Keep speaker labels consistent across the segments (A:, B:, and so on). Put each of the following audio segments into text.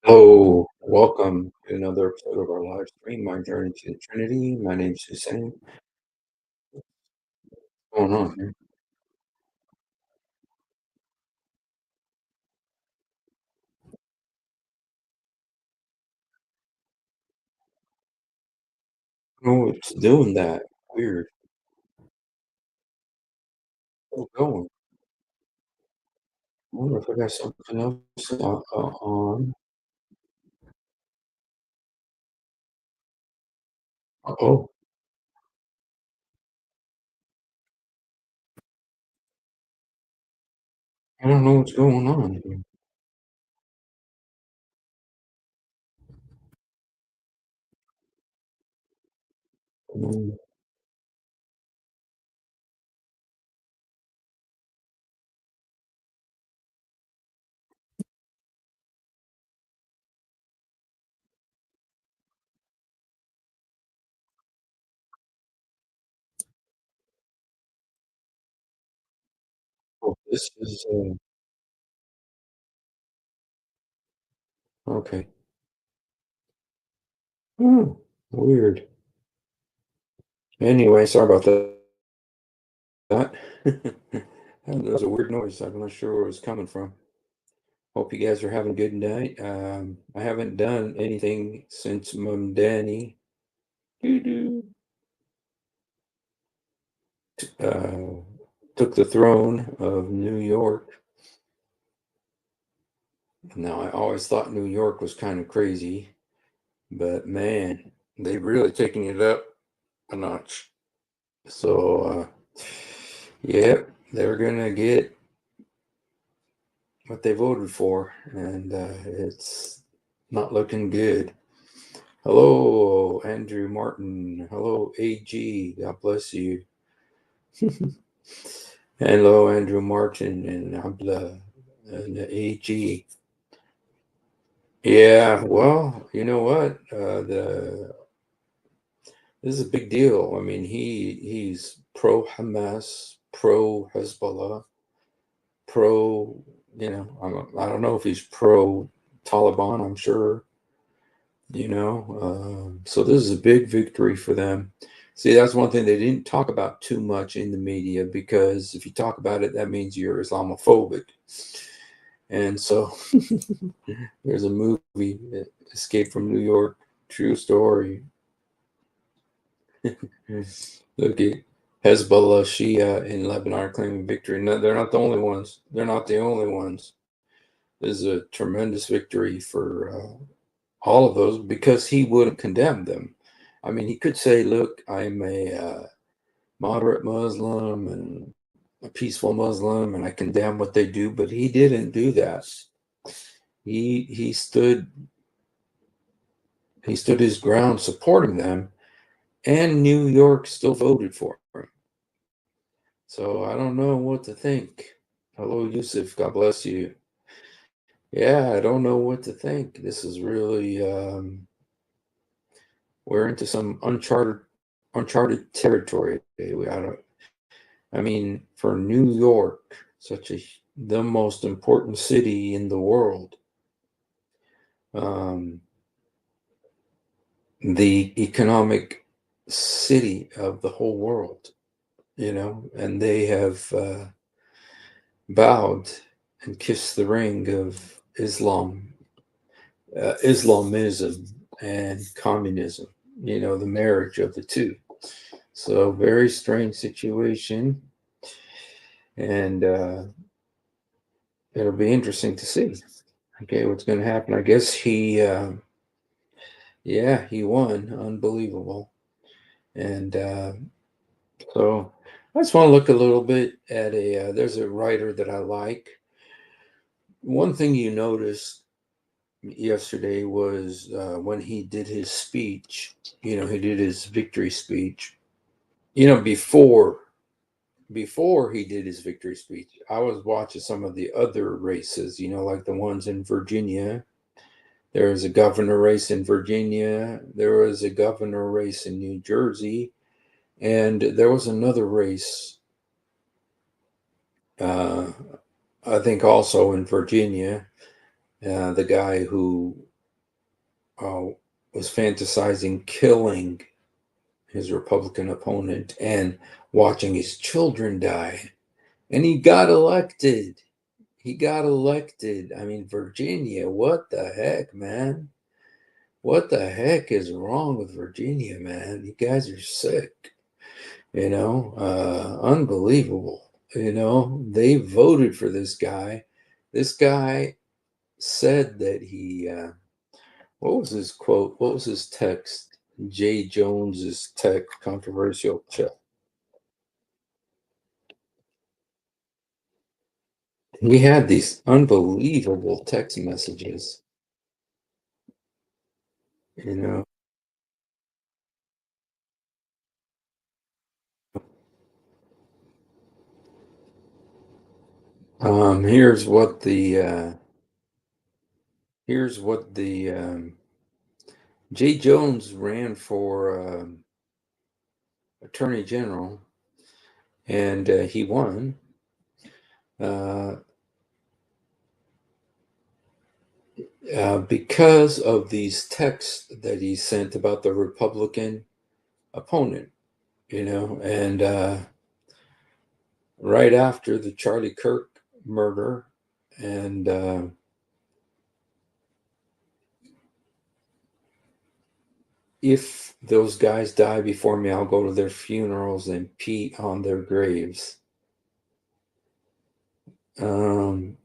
A: Hello, welcome to another episode of our live stream, My Journey to the Trinity. My name's Hussein. What's going on here? Oh, it's doing that. Weird. Still going. I wonder if I got something else on. Oh, I don't know what's going on here. Um, oh, this is okay. Oh, weird. Anyway, sorry about that. That was a weird noise. I'm not sure where it was coming from. Hope you guys are having a good night. I haven't done anything since Mamdani uh, took the throne of New York. Now, I always thought New York was kind of crazy, but man, they've really taken it up a notch. So, yeah, they're gonna get what they voted for, and it's not looking good. Hello, Andrew Martin. Hello, AG. God bless you. Hello, Andrew Martin and Abla and AG. Yeah, well, you know what? The This is a big deal. I mean, he's pro Hamas, pro Hezbollah, pro. I don't know if he's pro Taliban. I'm sure. So this is a big victory for them. See, that's one thing they didn't talk about too much in the media because if you talk about it, that means you're Islamophobic. And so there's a movie, Escape from New York, true story. Look at Hezbollah, Shia in Lebanon are claiming victory. No, they're not the only ones. They're not the only ones. This is a tremendous victory for all of those because he wouldn't condemn them. I mean, he could say, "Look, I'm a moderate Muslim and a peaceful Muslim, and I condemn what they do," but he didn't do that. He stood his ground supporting them, and New York still voted for him. So I don't know what to think. Hello, Yusuf. God bless you. Yeah, I don't know what to think. This is really we're into some uncharted territory. I mean, for New York, the most important city in the world, um, the economic city of the whole world, and they have bowed and kissed the ring of Islamism and communism, the marriage of the two. So, very strange situation. And it'll be interesting to see. Okay, what's going to happen? I guess yeah, he won. Unbelievable. And so I just want to look a little bit at there's a writer that I like. One thing you noticed yesterday was when he did his speech, he did his victory speech. Before he did his victory speech, I was watching some of the other races, like the ones in Virginia. There was a governor race in Virginia. There was a governor race in New Jersey. And there was another race, uh, I think also in Virginia. The guy who uh, was fantasizing killing his Republican opponent and watching his children die. And he got elected. He got elected. I mean, Virginia, what the heck, man? What the heck is wrong with Virginia, man? You guys are sick. Unbelievable. They voted for this guy. This guy said that what was his quote? What was his text? Jay Jones's text, controversial check. He had these unbelievable text messages, you know. Here's what the Jay Jones ran for Attorney General, and he won. Uh, because of these texts that he sent about the Republican opponent, and right after the Charlie Kirk murder, and if those guys die before me, I'll go to their funerals and pee on their graves. Um,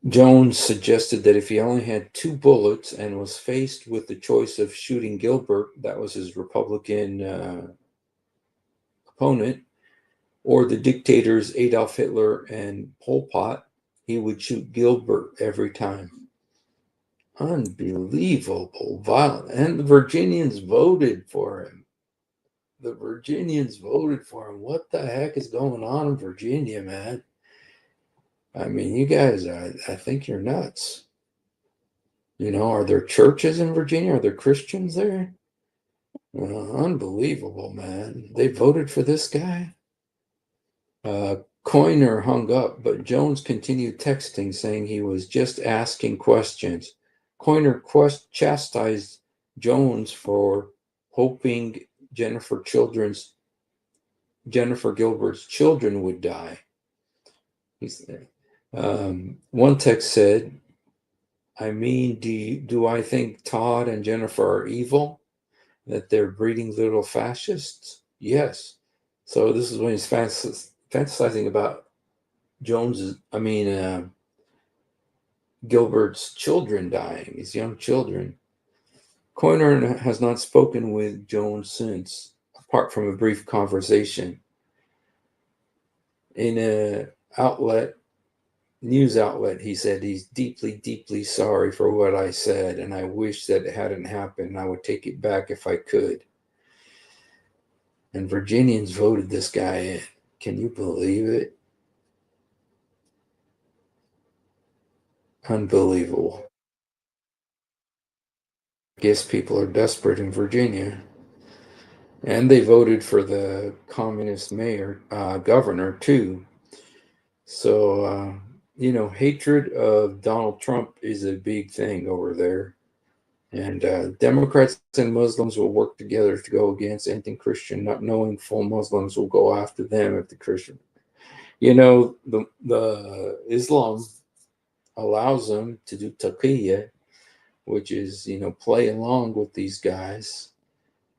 A: Jones suggested that if he only had 2 bullets and was faced with the choice of shooting Gilbert, that was his Republican opponent, or the dictators Adolf Hitler and Pol Pot, he would shoot Gilbert every time. Unbelievable violence. And the Virginians voted for him. The Virginians voted for him. What the heck is going on in Virginia, man? I mean, you guys, I think you're nuts. Are there churches in Virginia? Are there Christians there? Unbelievable, man. They voted for this guy. Coiner hung up, but Jones continued texting, saying he was just asking questions. Coiner chastised Jones for hoping Jennifer Gilbert's children would die. One text said, "I mean, do I think Todd and Jennifer are evil? That they're breeding little fascists? Yes." So this is when he's fantasizing about Gilbert's children dying, his young children. Coiner has not spoken with Jones since, apart from a brief conversation. In a news outlet, he said he's deeply, deeply sorry for what I said, and I wish that it hadn't happened. I would take it back if I could. And Virginians voted this guy in. Can you believe it? Unbelievable. I guess people are desperate in Virginia. And they voted for the communist governor, too. So, hatred of Donald Trump is a big thing over there. And Democrats and Muslims will work together to go against anything Christian, not knowing full Muslims will go after them if the Christian. The Islam allows them to do taqiyya, which is, play along with these guys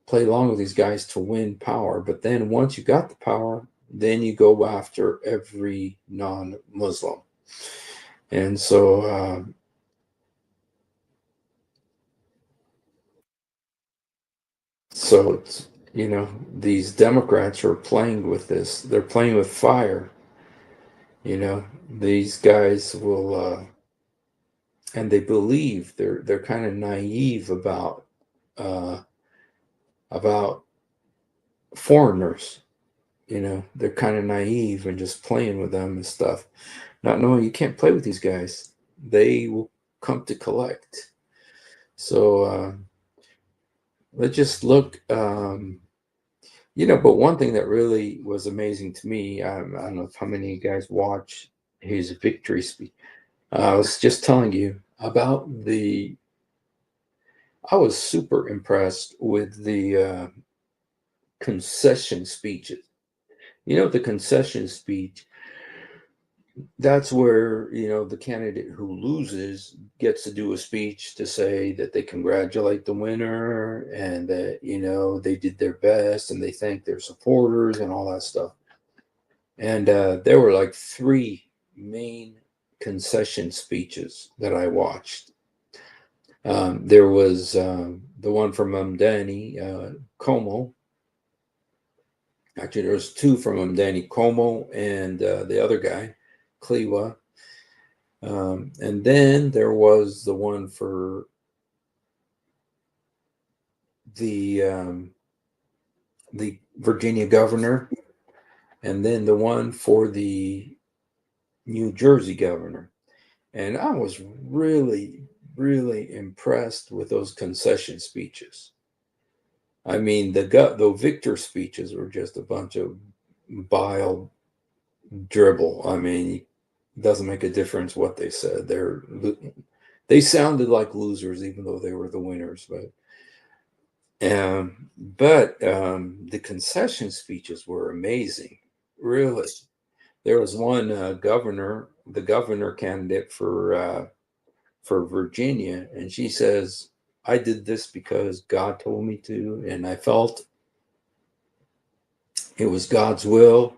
A: to win power. But then once you got the power, then you go after every non-Muslim. And so it's, these Democrats are playing with this. They're playing with fire. These guys will, and they believe they're kind of naive uh, about foreigners. They're kind of naive and just playing with them and stuff, not knowing you can't play with these guys. They will come to collect. So let's just look. But one thing that really was amazing to me, I don't know how many of you guys watch his victory speech. I was just telling you about I was super impressed with the concession speeches. The concession speech, that's where, the candidate who loses gets to do a speech to say that they congratulate the winner and that, they did their best and they thank their supporters and all that stuff. And there were like three main concession speeches that I watched. There was the one from Mamdani Como. Actually, there was two from Mamdani Como and the other guy, Kliwa. And then there was the one for the the Virginia governor, and then the one for the New Jersey governor. And I was really, really impressed with those concession speeches. I mean, the victor speeches were just a bunch of bile dribble. I mean, it doesn't make a difference what they said. They sounded like losers, even though they were the winners. But the concession speeches were amazing, really. There was one the governor candidate for Virginia, and she says, "I did this because God told me to, and I felt it was God's will,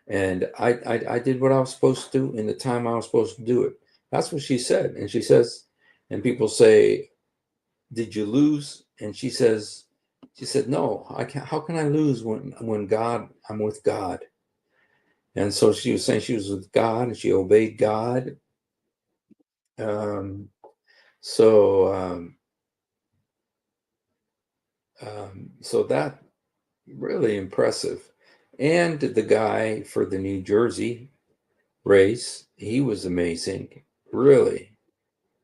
A: and I did what I was supposed to in the time I was supposed to do it." That's what she said, and she says, and people say, "Did you lose?" And she said, "No, I can't. How can I lose when I'm with God?" And so she was saying she was with God and she obeyed God. Um, so so that really impressive. And the guy for the New Jersey race, he was amazing, really.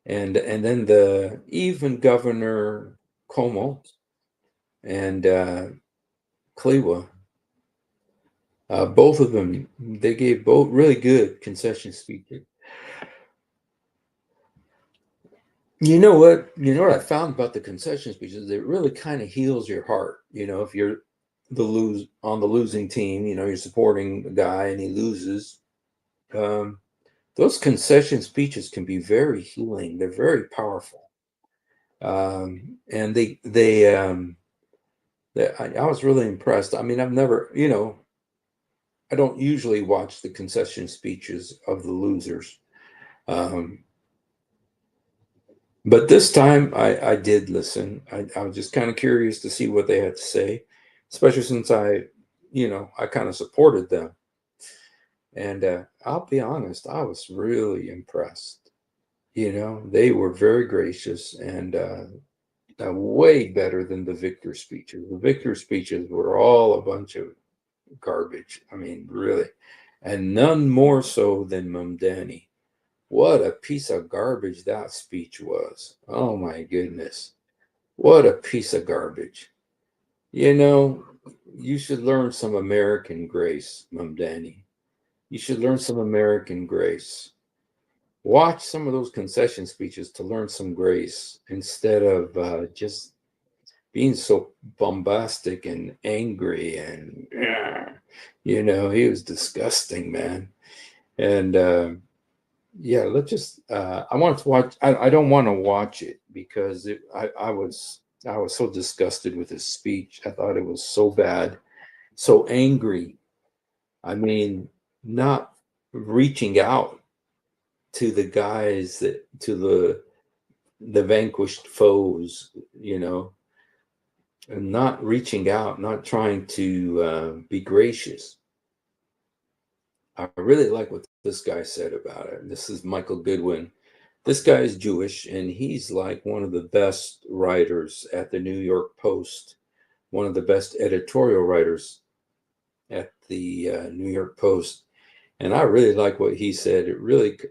A: And then the even Governor Como and Kliwa, both of them, they gave both really good concession speeches. You know what I found about the concession speeches? It really kind of heals your heart. If you're on the losing team, you're supporting the guy and he loses. Um, those concession speeches can be very healing. They're very powerful. And I was really impressed. I mean, I've never, I don't usually watch the concession speeches of the losers. Um, But this time I did listen. I was just kind of curious to see what they had to say, especially since I kind of supported them. And I'll be honest, I was really impressed. They were very gracious and way better than the victor speeches. The victor speeches were all a bunch of garbage. I mean, really. And none more so than Mamdani. What a piece of garbage that speech was. Oh my goodness. What a piece of garbage. You know, you should learn some American grace, Mamdani. You should learn some American grace. Watch some of those concession speeches to learn some grace instead of just being so bombastic and angry and, he was disgusting, man. And yeah, I want to watch. I don't want to watch it because I was so disgusted with his speech. I thought it was so bad, so angry. I mean, not reaching out to the guys to the vanquished foes, and not reaching out, not trying to be gracious. I really like what this guy said about it. This is Michael Goodwin. This guy is Jewish, and he's like one of the best writers at the New York Post, one of the best editorial writers at the New York Post. And I really like what he said.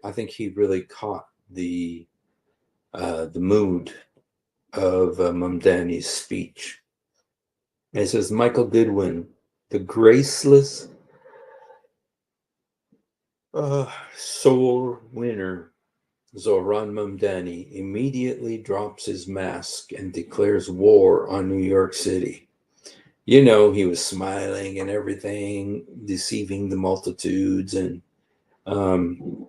A: I think he really caught the mood of Mamdani's speech. And it says, Michael Goodwin, the graceless sore winner Zohran Mamdani immediately drops his mask and declares war on New York City. You know, he was smiling and everything, deceiving the multitudes. Um,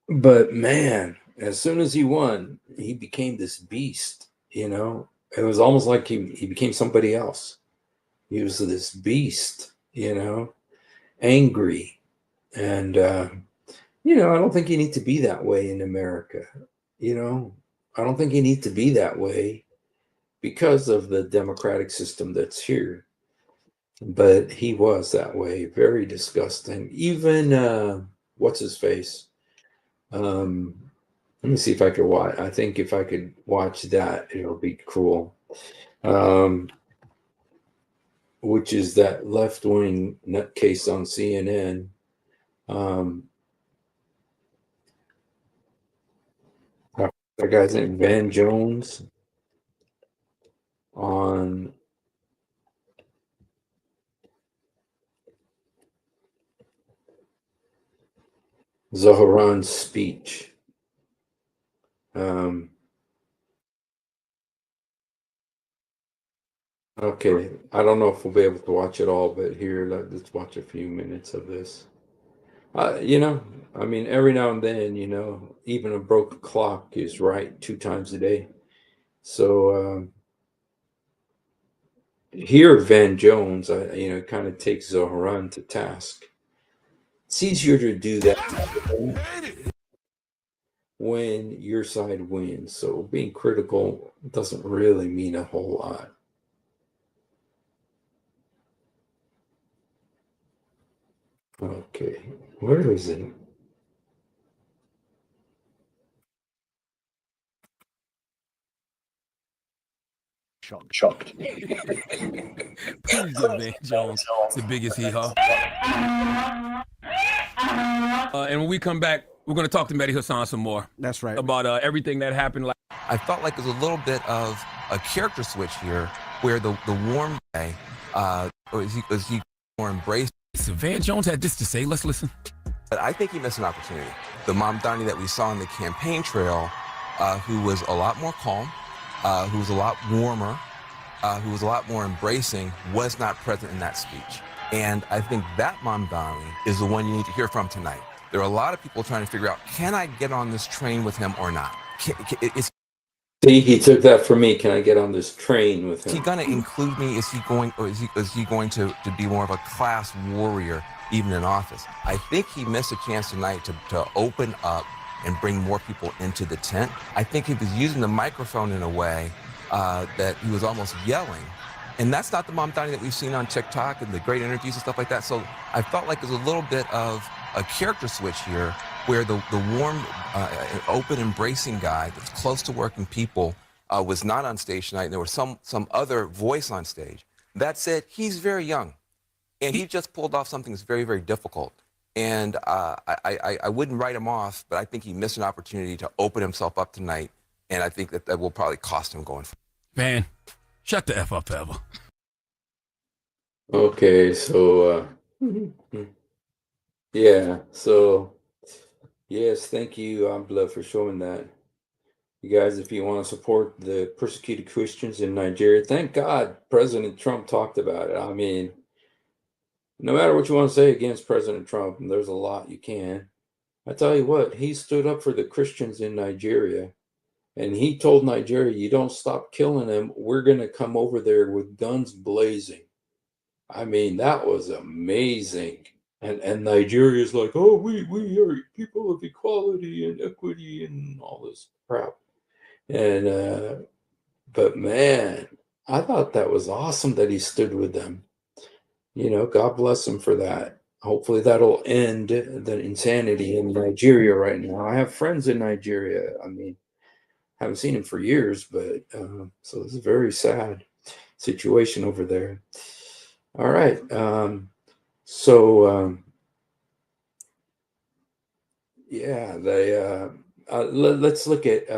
A: but man, as soon as he won, he became this beast. You know, it was almost like he became somebody else. He was this beast, you know, angry. And, I don't think you need to be that way in America. You know, I don't think you need to be that way because of the democratic system that's here. But he was that way, very disgusting. Even what's his face? Um, Let me see if I could watch. I think if I could watch that, it'll be cool. Um, which is that left wing nutcase on CNN. Um, that guy's name Van Jones on Zohran's speech. Um, okay, I don't know if we'll be able to watch it all, but here, let's watch a few minutes of this. You know, I mean, every now and then, even a broken clock is right 2 times a day. So here, Van Jones, kind of takes Zohran to task. It's easier to do that when your side wins. So being critical doesn't really mean a whole lot. Okay, where is it?
B: Shocked. Please give Van Jones the biggest hee-haw. And when we come back, we're going to talk to Mehdi Hassan some more.
C: That's right.
B: About everything that happened.
D: I felt like there's a little bit of a character switch here, where the warm guy, or is he more embraced?
B: So Van Jones had this to say. Let's listen.
D: But I think he missed an opportunity. The Mamdani that we saw on the campaign trail, who was a lot more calm, who was a lot warmer, who was a lot more embracing, was not present in that speech. And I think that Mamdani is the one you need to hear from tonight. There are a lot of people trying to figure out, can I get on this train with him or not?
A: See, he took that from me. Can I get on this train with him?
D: Is he going to include me? Is he going, or is he going to be more of a class warrior, even in office? I think he missed a chance tonight to open up and bring more people into the tent. I think he was using the microphone in a way that he was almost yelling. And that's not the Mamdani that we've seen on TikTok and the great interviews and stuff like that. So I felt like there's a little bit of a character switch here, where the warm, open, embracing guy that's close to working people was not on stage tonight. And there was some other voice on stage. That said, he's very young, and he just pulled off something that's very, very difficult. And I wouldn't write him off, but I think he missed an opportunity to open himself up tonight, and I think that will probably cost him going forward.
B: Man, shut the F up, Eva.
A: Okay, so yeah, so yes, thank you, Abdullah, for showing that. You guys, if you want to support the persecuted Christians in Nigeria, thank God President Trump talked about it. I mean, no matter what you want to say against President Trump, and there's a lot you can. I tell you what, he stood up for the Christians in Nigeria, and he told Nigeria, you don't stop killing them, we're going to come over there with guns blazing. I mean, that was amazing. And Nigeria's like, oh, we are people of equality and equity and all this crap. And but man, I thought that was awesome that he stood with them. God bless him for that. Hopefully that'll end the insanity in Nigeria right now. I have friends in Nigeria. I mean, haven't seen him for years, but so it's a very sad situation over there. All right. Yeah, let's look at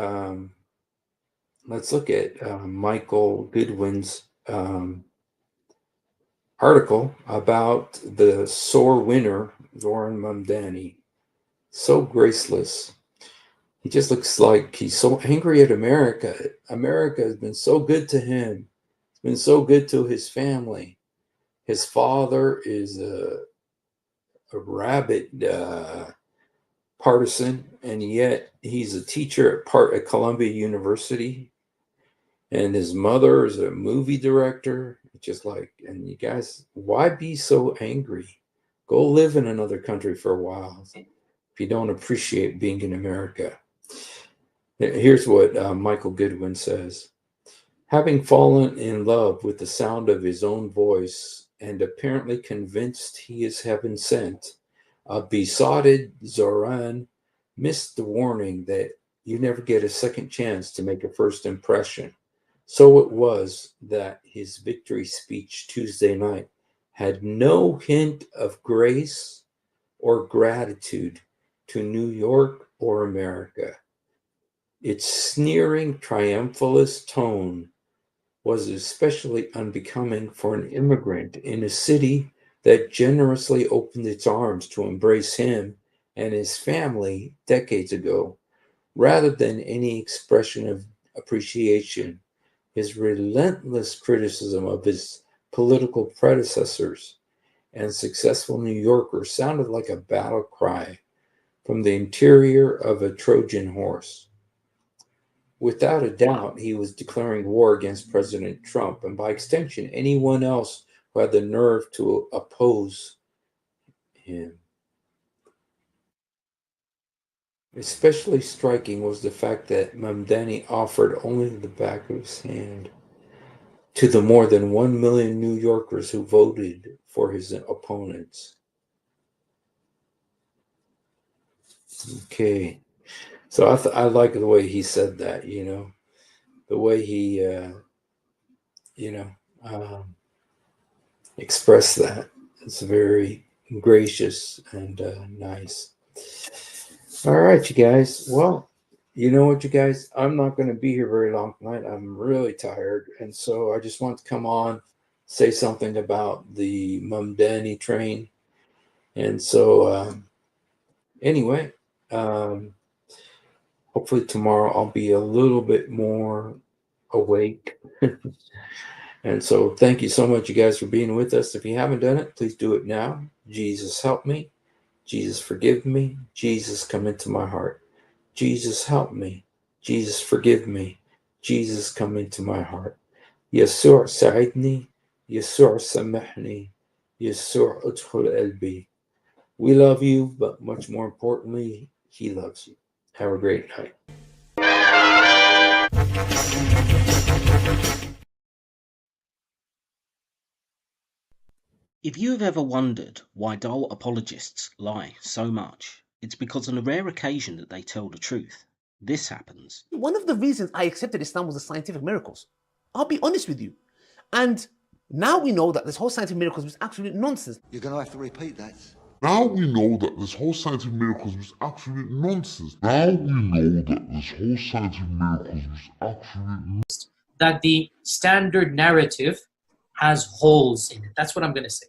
A: Michael Goodwin's article about the sore winner, Zoran Mamdani. So graceless. He just looks like he's so angry at America. America has been so good to him. It's been so good to his family. His father is a rabid partisan, and yet he's a teacher at Columbia University, and his mother is a movie director. Just like, and you guys, why be so angry? Go live in another country for a while if you don't appreciate being in America. Here's what Michael Goodwin says. Having fallen in love with the sound of his own voice and apparently convinced he is heaven sent, a besotted Zoran missed the warning that you never get a second chance to make a first impression. So it was that his victory speech Tuesday night had no hint of grace or gratitude to New York or America. Its sneering, triumphalist tone was especially unbecoming for an immigrant in a city that generously opened its arms to embrace him and his family decades ago. Rather than any expression of appreciation, his relentless criticism of his political predecessors and successful New Yorkers sounded like a battle cry from the interior of a Trojan horse. Without a doubt, he was declaring war against President Trump and, by extension, anyone else who had the nerve to oppose him. Especially striking was the fact that Mamdani offered only the back of his hand to the more than 1 million New Yorkers who voted for his opponents. Okay. So I like the way he said that, the way he, expressed that. It's very gracious and nice. All right, you guys. Well, you know what, you guys? I'm not going to be here very long tonight. I'm really tired. And so I just want to come on, say something about the Mamdani train. And so, anyway, hopefully tomorrow I'll be a little bit more awake. And so thank you so much, you guys, for being with us. If you haven't done it, please do it now. Jesus, help me. Jesus, forgive me. Jesus, come into my heart. Jesus, help me. Jesus, forgive me. Jesus, come into my heart. يسوع ساعدني. يسوع سامحني. يسوع ادخل قلبي. We love you, but much more importantly, he loves you. Have a great night.
C: If you have ever wondered why dull apologists lie so much, it's because on a rare occasion that they tell the truth, this happens.
E: One of the reasons I accepted Islam was the scientific miracles. I'll be honest with you. And now we know that this whole scientific miracles was absolute nonsense.
F: You're going to have to repeat that.
G: Now we know that this whole scientific miracles was absolute nonsense. Now we know that this whole scientific miracles was absolute nonsense.
H: That the standard narrative has holes in it. That's what I'm going to say.